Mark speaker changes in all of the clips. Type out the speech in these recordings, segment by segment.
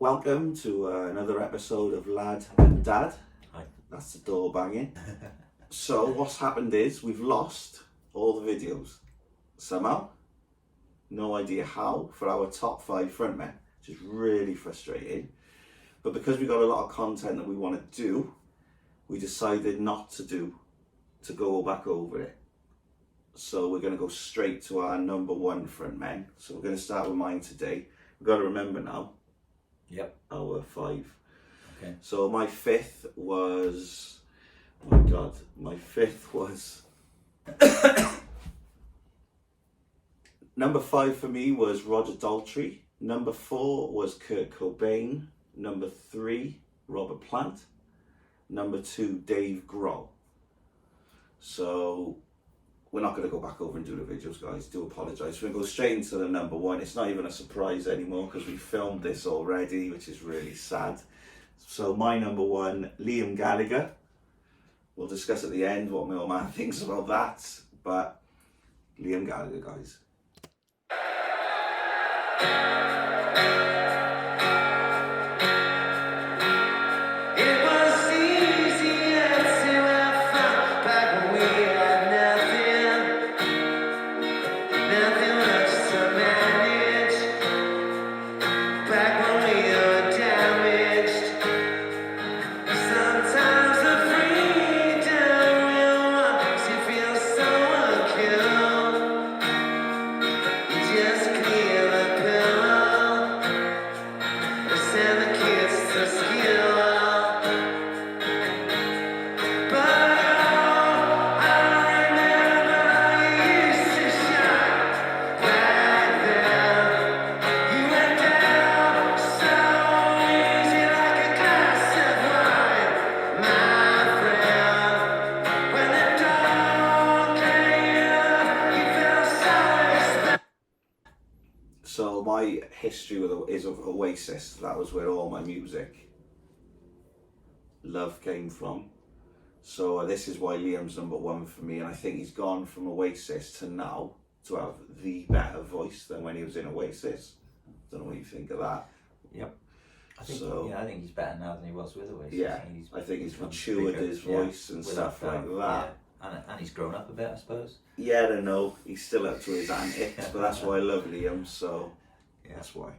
Speaker 1: Welcome to another episode of Lad and Dad.
Speaker 2: Hi.
Speaker 1: That's the door banging. So what's happened is we've lost all the videos somehow. No idea how, for our top 5 frontmen, which is really frustrating. But because we got a lot of content that we want to do, we decided not to go back over it. So we're going to go straight to our number 1 frontmen. So we're going to start with mine today. We've got to remember now.
Speaker 2: Yep.
Speaker 1: Our 5.
Speaker 2: Okay.
Speaker 1: So my 5th was, oh my God, my 5th was, number 5 for me was Roger Daltrey. Number 4 was Kurt Cobain. Number 3, Robert Plant. Number 2, Dave Grohl. So we're not going to go back over and do the videos, guys. Do apologise. We're going to go straight into the number 1. It's not even a surprise anymore because we filmed this already, which is really sad. So my number 1, Liam Gallagher. We'll discuss at the end what my old man thinks about that. But Liam Gallagher, guys. So my history is of Oasis. That was where all my music love came from. So this is why Liam's number 1 for me, and I think he's gone from Oasis to now to have the better voice than when he was in Oasis. Don't know what you think of that.
Speaker 2: Yep. I think he's better now than he was with Oasis.
Speaker 1: Yeah, I think he's matured his voice and stuff like that.
Speaker 2: Yeah. And he's grown up a bit, I suppose.
Speaker 1: Yeah, I know. He's still up to his antics, but that's why I love Liam, so yeah, that's why.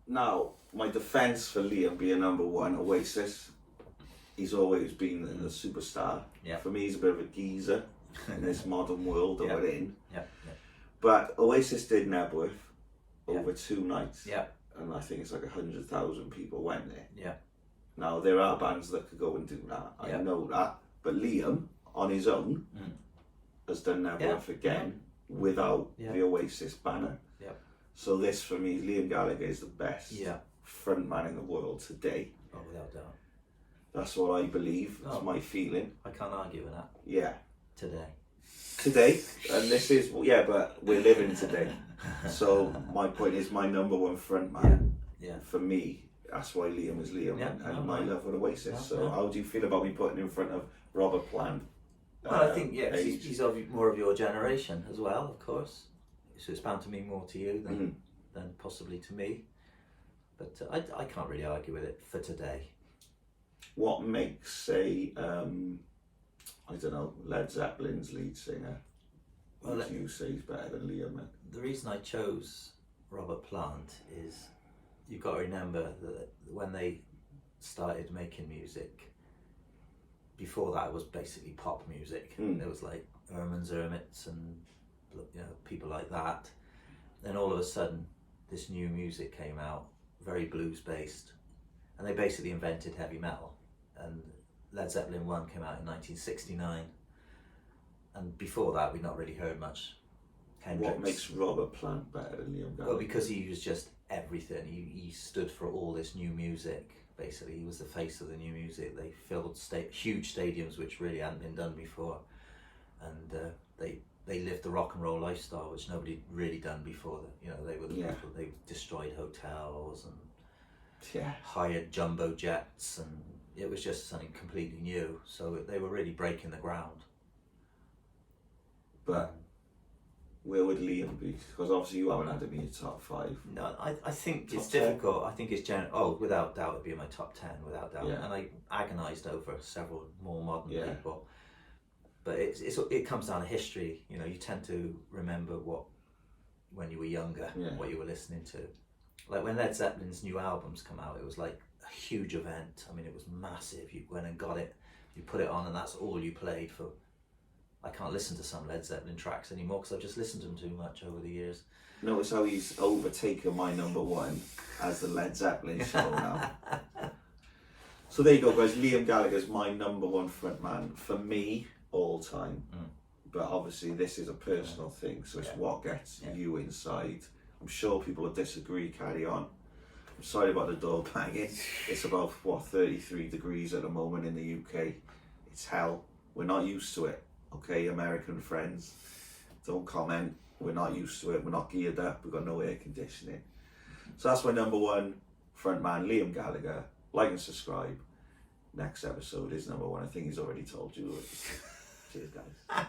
Speaker 1: Now, my defence for Liam being number one, Oasis, he's always been a superstar.
Speaker 2: Yeah.
Speaker 1: For me, he's a bit of a geezer in this modern world that we're in.
Speaker 2: Yeah.
Speaker 1: But Oasis did Nebworth over 2 nights.
Speaker 2: Yeah.
Speaker 1: And I think it's like 100,000 people went there.
Speaker 2: Yeah.
Speaker 1: Now, there are bands that could go and do that. I know that. But Liam, on his own, has done Nebworth again without the Oasis banner.
Speaker 2: Yeah.
Speaker 1: So this, for me, Liam Gallagher is the best frontman in the world today.
Speaker 2: Oh, without doubt.
Speaker 1: That's what I believe. That's my feeling.
Speaker 2: I can't argue with that.
Speaker 1: Yeah.
Speaker 2: Today.
Speaker 1: And this is, but we're living today. So my point is, my number one frontman, for me, that's why Liam is Liam, and my love for Oasis. So how do you feel about me putting in front of Robert Plant?
Speaker 2: Well, I think he's more of your generation as well, of course. So it's bound to mean more to you than possibly to me. But I can't really argue with it for today.
Speaker 1: What makes, say, I don't know, Led Zeppelin's lead singer, would you say is better than Liam?
Speaker 2: The reason I chose Robert Plant is you've got to remember that when they started making music, before that it was basically pop music. There was like Herman's Hermits and people like that. Then all of a sudden this new music came out, very blues based, and they basically invented heavy metal. And Led Zeppelin 1 came out in 1969, and before that we'd not really heard much Hendrix.
Speaker 1: What makes Robert Plant better than Liam Gallagher?
Speaker 2: Well, because he was just everything. He stood for all this new music. Basically, he was the face of the new music. They filled huge stadiums, which really hadn't been done before, and they lived the rock and roll lifestyle, which nobody really done before. They were the people. They destroyed hotels and hired jumbo jets, and it was just something completely new. So they were really breaking the ground.
Speaker 1: But where would Liam be? Because obviously you haven't had him in your top 5.
Speaker 2: No, I think it's difficult. I think it's without doubt it'd be in my top 10, without doubt. And I agonised over several more modern people. But it comes down to history. You tend to remember when you were younger, what you were listening to. Like when Led Zeppelin's new albums come out, it was like a huge event. I mean, it was massive. You went and got it, you put it on, and that's all you played for. I can't listen to some Led Zeppelin tracks anymore because I've just listened to them too much over the years.
Speaker 1: Notice how he's overtaken my number 1 as the Led Zeppelin show now. So there you go, guys. Liam Gallagher's my number 1 frontman for me all time. But obviously this is a personal thing, so it's what gets you inside. I'm sure people will disagree. Carry on. I'm sorry about the door banging. It's about 33 degrees at the moment in the UK. It's hell. We're not used to it. Okay, American friends, don't comment. We're not used to it. We're not geared up. We've got no air conditioning. So that's my number 1 frontman, Liam Gallagher. Like and subscribe. Next episode is number 1. I think he's already told you. Cheers, guys.